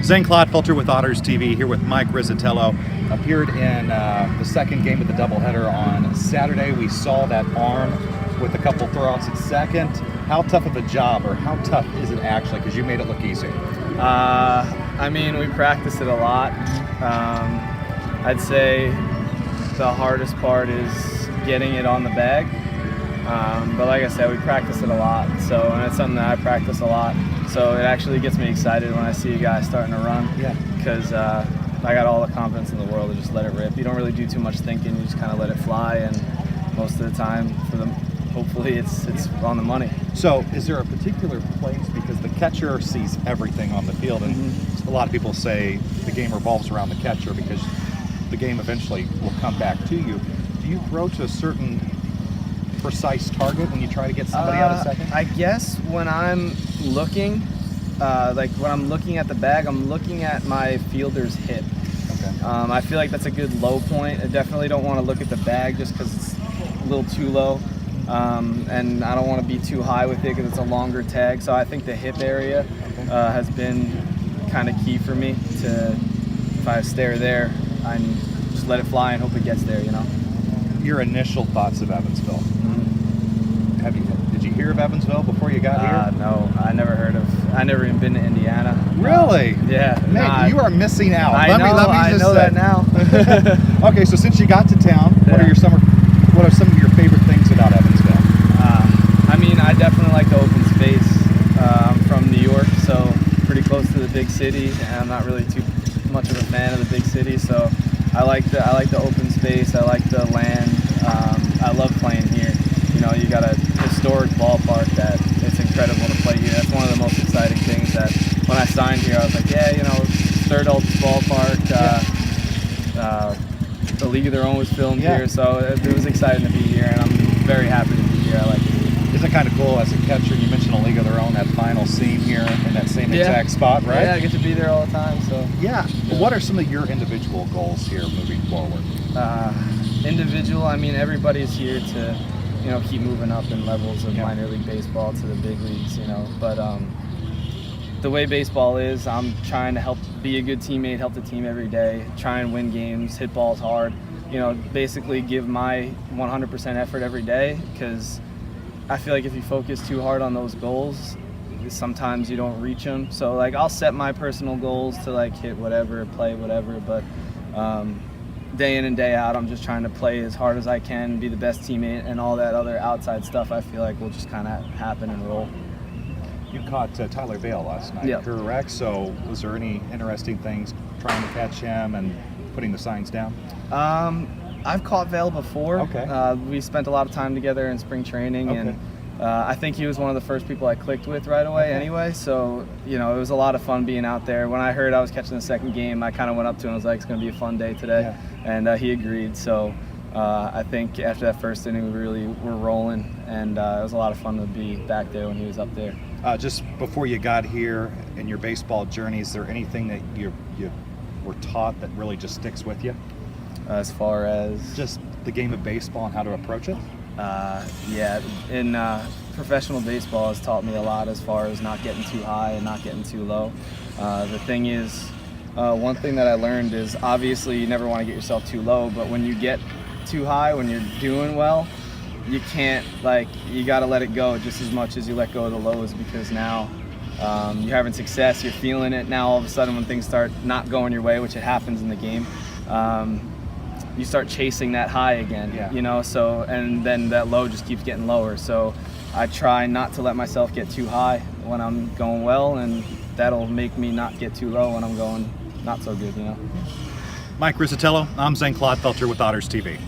Zane Clodfelter with Otters TV here with Mike Rizzitello. Appeared in the second game of the doubleheader on Saturday. We saw that arm with a couple throwouts at second. How tough of a job, or how tough is it actually? Because you made it look easy. I mean, we practiced it a lot. I'd say the hardest part is getting it on the bag. But like I said, we practice it a lot. So, and it's something that I practice a lot. So it actually gets me excited when I see a guy starting to run. Yeah. Because I got all the confidence in the world to just let it rip. You don't really do too much thinking. You just kind of let it fly. And most of the time, hopefully it's on the money. So is there a particular place, because the catcher sees everything on the field, and a lot of people say the game revolves around the catcher because the game eventually will come back to you. Do you throw to a certain precise target when you try to get somebody out of second? I guess when I'm looking, when I'm looking at the bag, I'm looking at my fielder's hip. Okay. I feel like that's a good low point. I definitely don't want to look at the bag just because it's a little too low. And I don't want to be too high with it because it's a longer tag. So I think the hip area has been kind of key for me to, if I stare there, I just let it fly and hope it gets there, you know. Your initial thoughts of Evansville. Did you hear of Evansville before you got here? No, I never even been to Indiana. Really? Yeah. Man, you are missing out. I know that now. Okay, so since you got to town, what are some of your favorite things about Evansville? I mean, I definitely like the open space. I'm from New York, so pretty close to the big city, and I'm not really too much of a fan of the big city, so I like the open space. I like the land. I love playing here. You know, you got a historic ballpark that it's incredible to play here. That's one of the most exciting things. That when I signed here, I was like, yeah, you know, third oldest ballpark. The League of Their Own was filmed here, so it was exciting to be here, and I'm very happy to be here. I like it. Isn't it kind of cool as a catcher? You mentioned a League of Their Own, that final scene here in that same exact spot, right? Yeah, I get to be there all the time. So yeah. What are some of your individual goals here moving forward? Individual, I mean, everybody's here to, you know, keep moving up in levels of minor league baseball to the big leagues, you know. But the way baseball is, I'm trying to be a good teammate, help the team every day, try and win games, hit balls hard, you know, basically give my 100% effort every day, because I feel like if you focus too hard on those goals, sometimes you don't reach them. So, like, I'll set my personal goals to, like, hit whatever, play whatever, but day in and day out, I'm just trying to play as hard as I can, be the best teammate, and all that other outside stuff I feel like will just kind of happen and roll. You caught Tyler Vale last night, correct? So was there any interesting things trying to catch him and putting the signs down? I've caught Vale before. Okay. We spent a lot of time together in spring training, and I think he was one of the first people I clicked with right away anyway. So, you know, it was a lot of fun being out there. When I heard I was catching the second game, I kind of went up to him and was like, it's going to be a fun day today. And he agreed. So I think after that first inning, we really were rolling, and it was a lot of fun to be back there when he was up there. Just before you got here in your baseball journey, is there anything that you were taught that really just sticks with you? As far as? Just the game of baseball and how to approach it? In professional baseball has taught me a lot as far as not getting too high and not getting too low. The thing is, one thing that I learned is obviously you never want to get yourself too low, but when you get too high, when you're doing well, you can't, you got to let it go just as much as you let go of the lows, because now you're having success, you're feeling it. Now all of a sudden when things start not going your way, which it happens in the game, you start chasing that high again, you know, so, and then that low just keeps getting lower. So I try not to let myself get too high when I'm going well, and that'll make me not get too low when I'm going not so good, you know. Mike Rizzitello, I'm Zane Clodfelter with Otters TV.